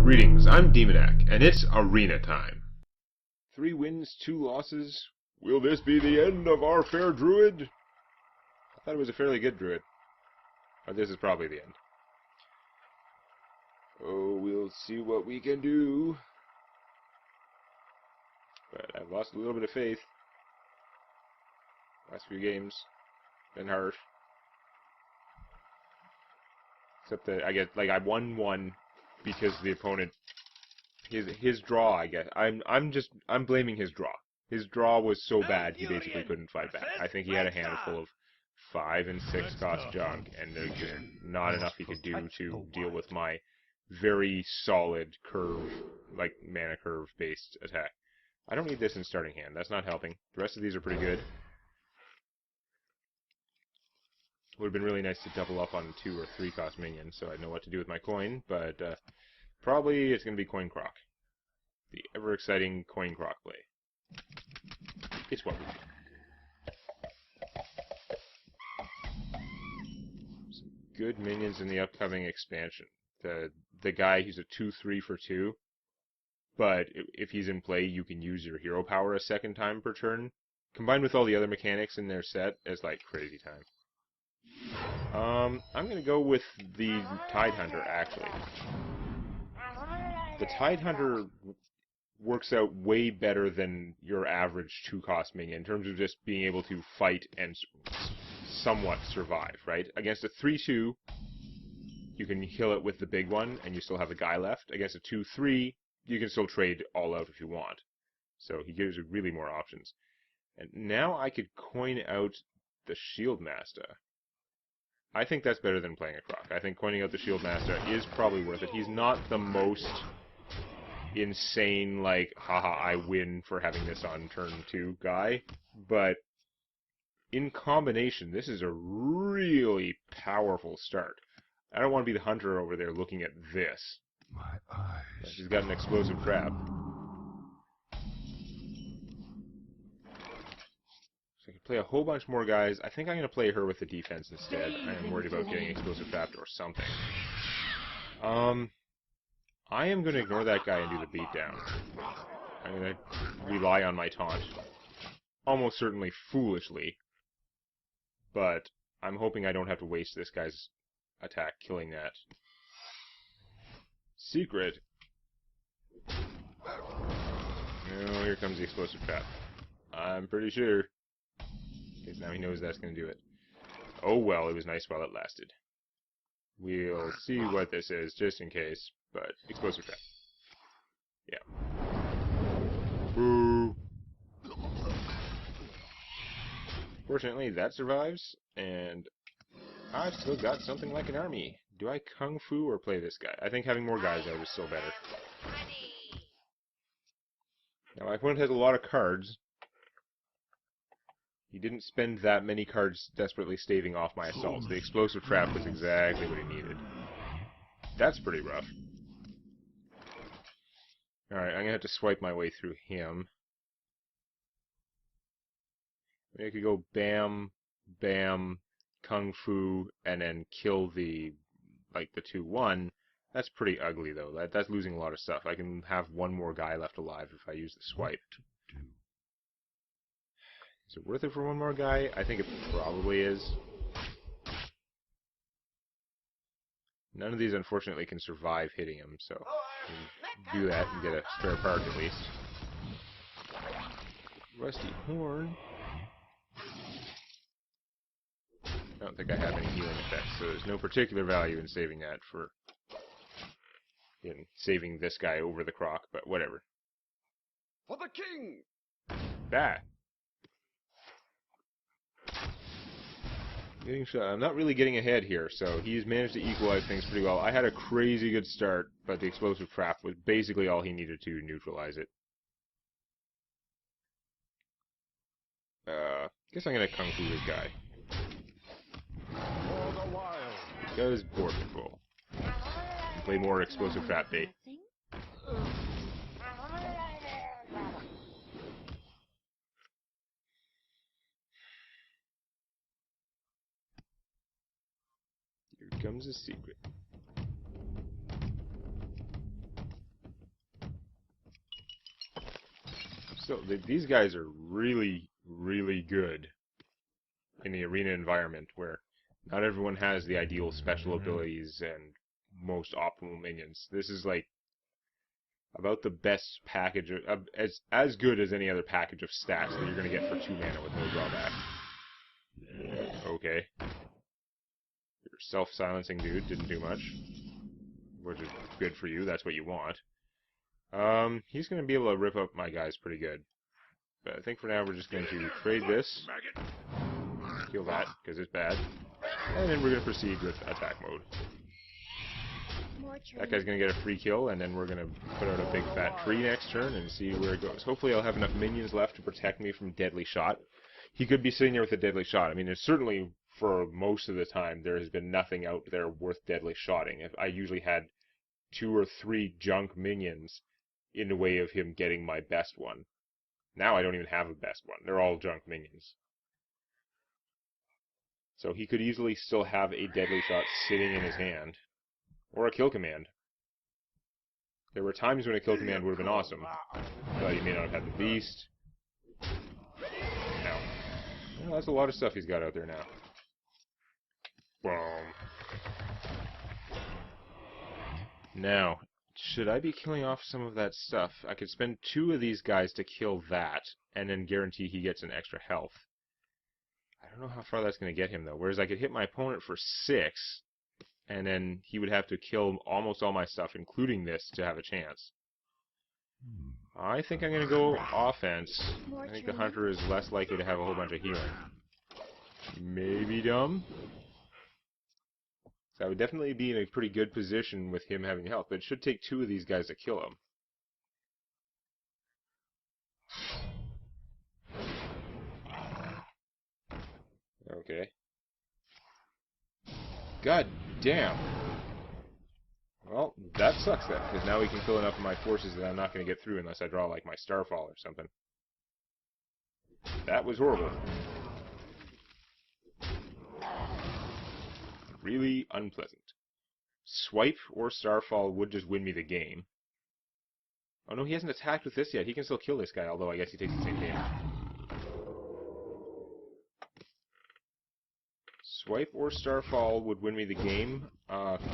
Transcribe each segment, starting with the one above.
Greetings, I'm Demonac, and it's arena time. 3 wins, 2 losses. Will this be the end of our fair Druid? I thought it was a fairly good Druid. But this is probably the end. Oh, we'll see what we can do. But I've lost a little bit of faith. Last few games. Been harsh. Except that I won one because the opponent, his draw, I guess. I'm blaming his draw. His draw was so bad he basically couldn't fight back. I think he had a handful of 5 and 6 cost junk, and there's just not enough he could do to deal with my very solid curve, like mana curve based attack. I don't need this in starting hand. That's not helping. The rest of these are pretty good. Would have been really nice to double up on 2 or 3 cost minions, so I know what to do with my coin, but probably it's going to be coin croc. The ever exciting coin croc play. It's what we do. Some good minions in the upcoming expansion. The guy who's a 2/3 for 2, but if he's in play, you can use your hero power a second time per turn, combined with all the other mechanics in their set, is like crazy time. I'm going to go with the Tide Hunter, actually. The Tide Hunter works out way better than your average 2-cost minion in terms of just being able to fight and somewhat survive, right? Against a 3/2, you can kill it with the big one, and you still have a guy left. Against a 2/3, you can still trade all out if you want. So he gives you really more options. And now I could coin out the Shield Master. I think that's better than playing a Croc. I think coining out the Shield Master is probably worth it. He's not the most insane, like, haha, I win for having this on turn 2 guy, but in combination, this is a really powerful start. I don't want to be the hunter over there looking at this. My eyes. She's got an explosive trap. So I can play a whole bunch more guys. I think I'm going to play her with the defense instead. I am worried about getting explosive trapped or something. I am going to ignore that guy and do the beatdown. I'm going to rely on my taunt. Almost certainly foolishly. But I'm hoping I don't have to waste this guy's attack killing that. Secret. Oh, here comes the explosive trap. I'm pretty sure. Because now he knows that's going to do it. Oh well, it was nice while it lasted. We'll see what this is, just in case. But, explosive trap. Yeah. Boo! Fortunately, that survives, and I've still got something like an army. Do I Kung Fu or play this guy? I think having more guys out is still better. Now, my opponent has a lot of cards. He didn't spend that many cards desperately staving off my assaults. The explosive trap was exactly what he needed. That's pretty rough. Alright, I'm going to have to swipe my way through him. Maybe I could go bam, bam, Kung Fu, and then kill the 2/1. That's pretty ugly, though. That's losing a lot of stuff. I can have one more guy left alive if I use the swipe. Is it worth it for one more guy? I think it probably is. None of these, unfortunately, can survive hitting him, so do that and get a spare part at least. Rusty Horn. I don't think I have any healing effects, so there's no particular value in saving that for saving this guy over the Croc, but whatever. For the king! That. I'm not really getting ahead here, so he's managed to equalize things pretty well. I had a crazy good start, but the explosive trap was basically all he needed to neutralize it. Guess I'm gonna Kung Fu this guy. Because board control. Play more explosive trap bait. Here comes a secret. still, these guys are really, really good in the arena environment where not everyone has the ideal special abilities and most optimal minions. This is like about the best package, as good as any other package of stats that you're going to get for 2 mana with no drawback. Okay. Your self-silencing dude didn't do much, which is good for you. That's what you want. He's going to be able to rip up my guys pretty good. But I think for now we're just going to trade this, kill that, because it's bad, and then we're going to proceed with attack mode. That guy's going to get a free kill, and then we're going to put out a big fat tree next turn and see where it goes. Hopefully I'll have enough minions left to protect me from deadly shot. He could be sitting there with a deadly shot. I mean, there's certainly, for most of the time, there has been nothing out there worth deadly shotting. If I usually had 2 or 3 junk minions in the way of him getting my best one. Now I don't even have a best one. They're all junk minions. So he could easily still have a deadly shot sitting in his hand. Or a kill command. There were times when a kill command would have been awesome. But he may not have had the beast. No. Well, that's a lot of stuff he's got out there now. Boom. Now, should I be killing off some of that stuff? I could spend 2 of these guys to kill that, and then guarantee he gets an extra health. I don't know how far that's going to get him, though. Whereas I could hit my opponent for 6, and then he would have to kill almost all my stuff, including this, to have a chance. I think I'm going to go offense. I think the hunter is less likely to have a whole bunch of healing. Maybe dumb. So I would definitely be in a pretty good position with him having health, but it should take 2 of these guys to kill him. Okay. God damn. Well, that sucks then, because now we can kill enough of my forces that I'm not going to get through unless I draw like my Starfall or something. That was horrible. Really unpleasant. Swipe or Starfall would just win me the game. Oh no, he hasn't attacked with this yet. He can still kill this guy, although I guess he takes the same damage. Swipe or Starfall would win me the game.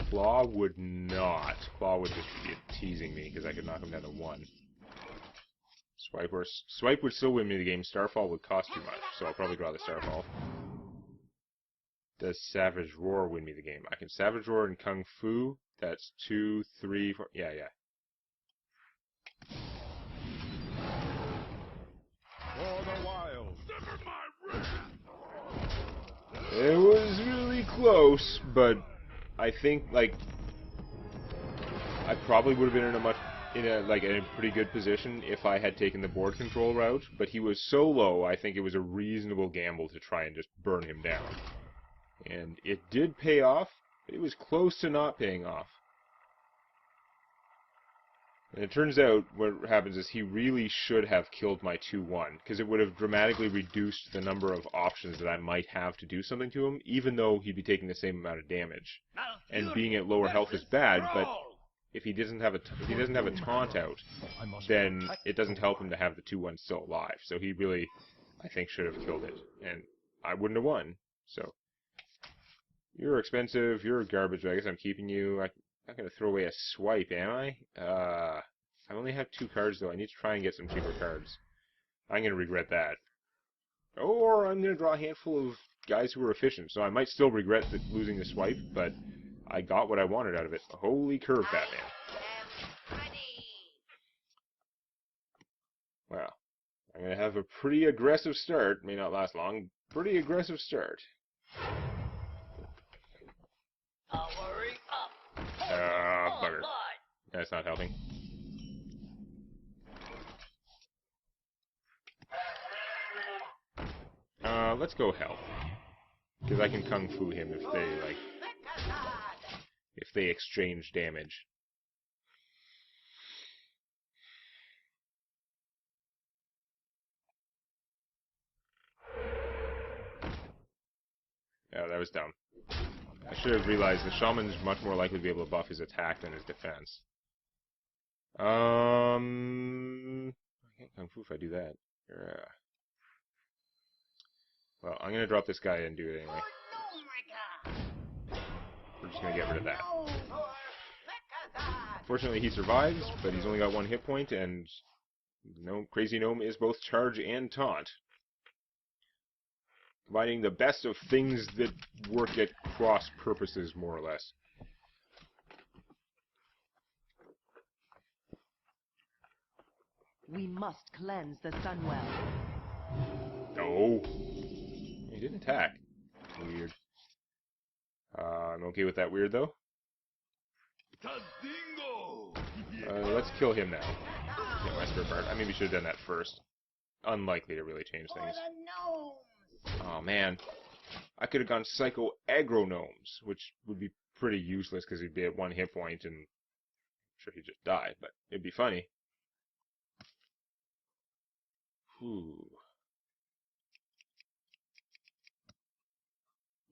Claw would not. Claw would just be teasing me, because I could knock him down to 1. Swipe would still win me the game. Starfall would cost too much, so I'll probably draw the Starfall. Does Savage Roar win me the game? I can Savage Roar and Kung Fu. That's 2, 3, 4. Yeah. For the wild. It was really close, but I think like I probably would have been in a pretty good position if I had taken the board control route. But he was so low, I think it was a reasonable gamble to try and just burn him down. And it did pay off, but it was close to not paying off. And it turns out what happens is he really should have killed my 2-1, because it would have dramatically reduced the number of options that I might have to do something to him, even though he'd be taking the same amount of damage. And being at lower health is bad, but if he doesn't have a taunt out, then it doesn't help him to have the 2-1 still alive. So he really, I think, should have killed it, and I wouldn't have won. So you're expensive, you're garbage, I guess I'm keeping you. I'm not going to throw away a swipe, am I? I only have 2 cards, though. I need to try and get some cheaper cards. I'm going to regret that. Or I'm going to draw a handful of guys who are efficient, so I might still regret losing the swipe, but I got what I wanted out of it. Holy curve, Batman. Well, I'm going to have a pretty aggressive start. May not last long. Pretty aggressive start. Bugger. That's not helping. Let's go health. Because I can Kung Fu him if they exchange damage. Yeah, that was dumb. I should have realized the Shaman's much more likely to be able to buff his attack than his defense. I can't Kung Fu if I do that. Yeah. Well, I'm going to drop this guy and do it anyway. We're just going to get rid of that. Fortunately, he survives, but he's only got 1 hit point, and Crazy Gnome is both charge and taunt. Combining the best of things that work at cross purposes, more or less. We must cleanse the Sunwell. No. He didn't attack. Weird. I'm okay with that weird, though. Let's kill him now. Get my spare part. I maybe should have done that first. Unlikely to really change things. Oh, man. I could have gone Psycho Aggro Gnomes, which would be pretty useless because he'd be at 1 hit point and I'm sure he'd just die, but it'd be funny. Whew.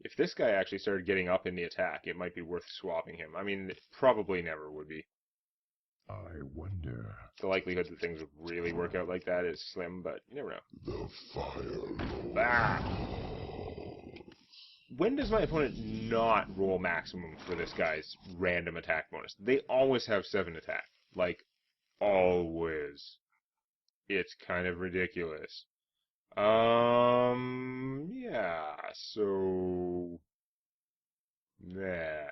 If this guy actually started getting up in the attack, it might be worth swapping him. I mean, it probably never would be. I wonder. The likelihood that things would really work out like that is slim, but you never know. The fire. Ah! When does my opponent not roll maximum for this guy's random attack bonus? They always have 7 attack. Like, always. It's kind of ridiculous. Yeah, so... Nah.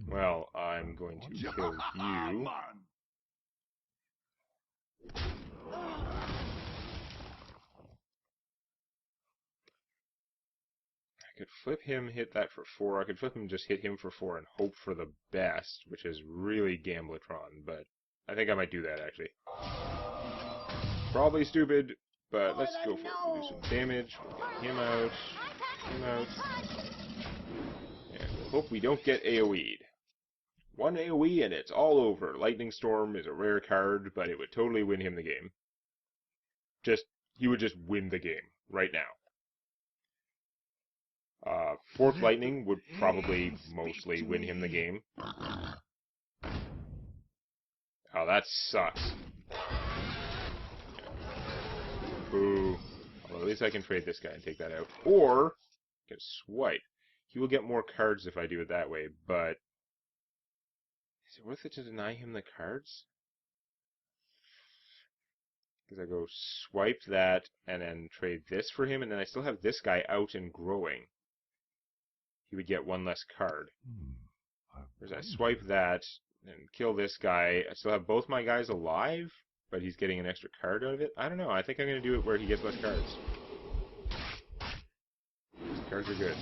Well, I'm going to kill you. I could flip him, hit that for 4. I could flip him, just hit him for 4 and hope for the best, which is really Gambletron, but I think I might do that, actually. Probably stupid, but let's go for it. We'll do some damage. We'll get him out. Him out. And we'll hope we don't get AoE'd. 1 AoE and it's all over. Lightning Storm is a rare card, but it would totally win him the game. He would just win the game right now. Fourth Lightning would probably mostly win him the game. Oh, that sucks. Boo. Well, at least I can trade this guy and take that out. Or, I can swipe. He will get more cards if I do it that way, but... Is it worth it to deny him the cards? Because I go swipe that, and then trade this for him, and then I still have this guy out and growing. He would get 1 less card. Whereas I swipe that, and kill this guy. I still have both my guys alive, but he's getting an extra card out of it. I don't know. I think I'm going to do it where he gets less cards. These cards are good.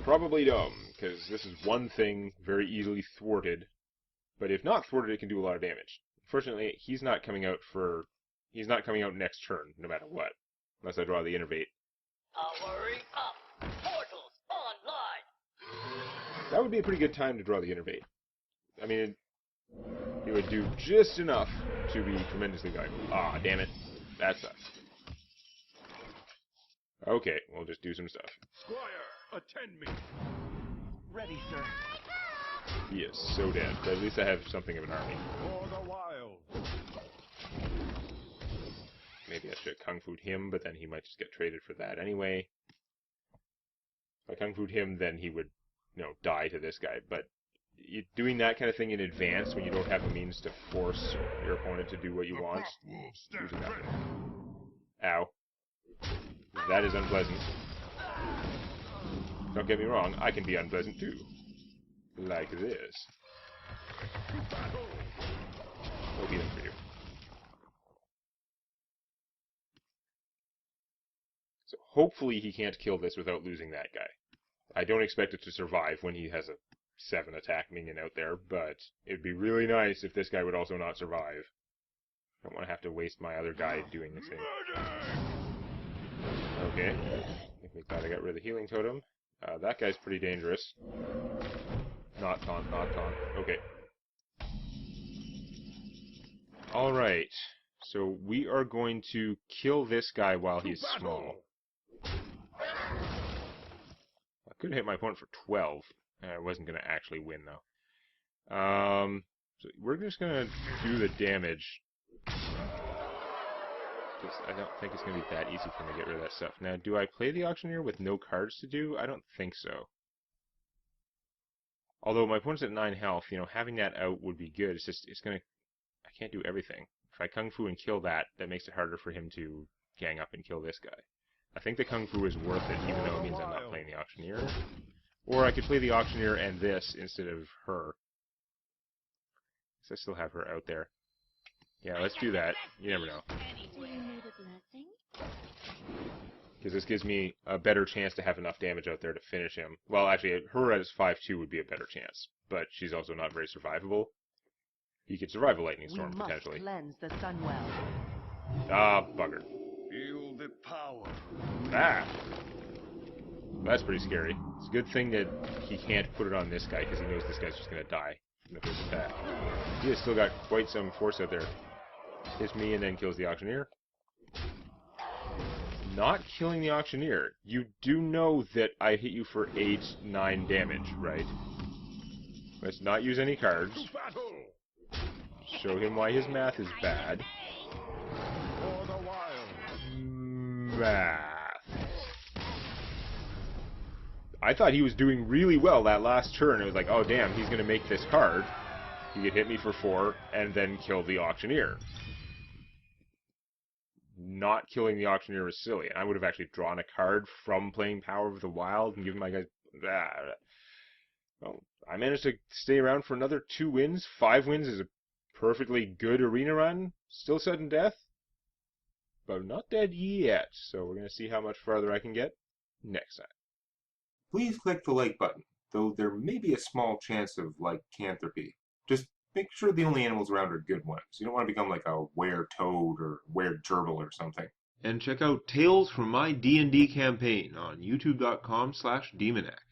Probably dumb, because this is one thing very easily thwarted. But if not thwarted, it can do a lot of damage. Fortunately, he's not coming out next turn, no matter what. Unless I draw the Innervate. Powering up! Portals online! That would be a pretty good time to draw the Innervate. I mean, it would do just enough to be tremendously valuable. Ah, damn it. That sucks. Okay, we'll just do some stuff. Squire, attend me. Ready, sir. He is so dead, but at least I have something of an army. For the wild. Maybe I should have Kung Fu'd him, but then he might just get traded for that anyway. If I Kung Fu'd him, then he would, die to this guy. But doing that kind of thing in advance when you don't have a means to force your opponent to do what you want, usually not good. Ow. That is unpleasant. Don't get me wrong, I can be unpleasant too. Like this. No healing for you. So hopefully he can't kill this without losing that guy. I don't expect it to survive when he has a 7 attack minion out there, but it'd be really nice if this guy would also not survive. I don't want to have to waste my other guy doing this thing. Okay. I'm glad I got rid of the healing totem. That guy's pretty dangerous. Not taunt, not taunt. Okay. Alright. So we are going to kill this guy while he's small. Could have hit my opponent for 12. I wasn't going to actually win, though. So we're just going to do the damage. Because I don't think it's going to be that easy for me to get rid of that stuff. Now, do I play the Auctioneer with no cards to do? I don't think so. Although my opponent's at 9 health, you know, having that out would be good. It's just, it's going to... I can't do everything. If I Kung Fu and kill that, that makes it harder for him to gang up and kill this guy. I think the Kung Fu is worth it, even though it means I'm not playing the Auctioneer. Or I could play the Auctioneer and this instead of her. Because I still have her out there. Yeah, let's do that. You never know. Do you need a blessing? Because this gives me a better chance to have enough damage out there to finish him. Well, actually, her as 5-2 would be a better chance. But she's also not very survivable. He could survive a lightning storm, We must potentially. cleanse the Sunwell. Ah, bugger. Feel the power. Ah! That's pretty scary. It's a good thing that he can't put it on this guy, because he knows this guy's just going to die from the first attack. He has still got quite some force out there. Hits me and then kills the Auctioneer. Not killing the Auctioneer. You do know that I hit you for 8, 9 damage, right? Let's not use any cards. To battle. Show him why his math is bad. For the wild. Math. I thought he was doing really well that last turn. It was like, oh damn, he's going to make this card. He could hit me for 4 and then kill the Auctioneer. Not killing the Auctioneer was silly. I would have actually drawn a card from playing Power of the Wild and given my guys... Well, I managed to stay around for another 2 wins. 5 wins is a perfectly good arena run. Still sudden death. But I'm not dead yet. So we're going to see how much farther I can get next time. Please click the like button, though there may be a small chance of lycanthropy. Just make sure the only animals around are good ones. You don't want to become like a were-toad or were-turtle or something. And check out Tales from My D&D Campaign on youtube.com/demonac.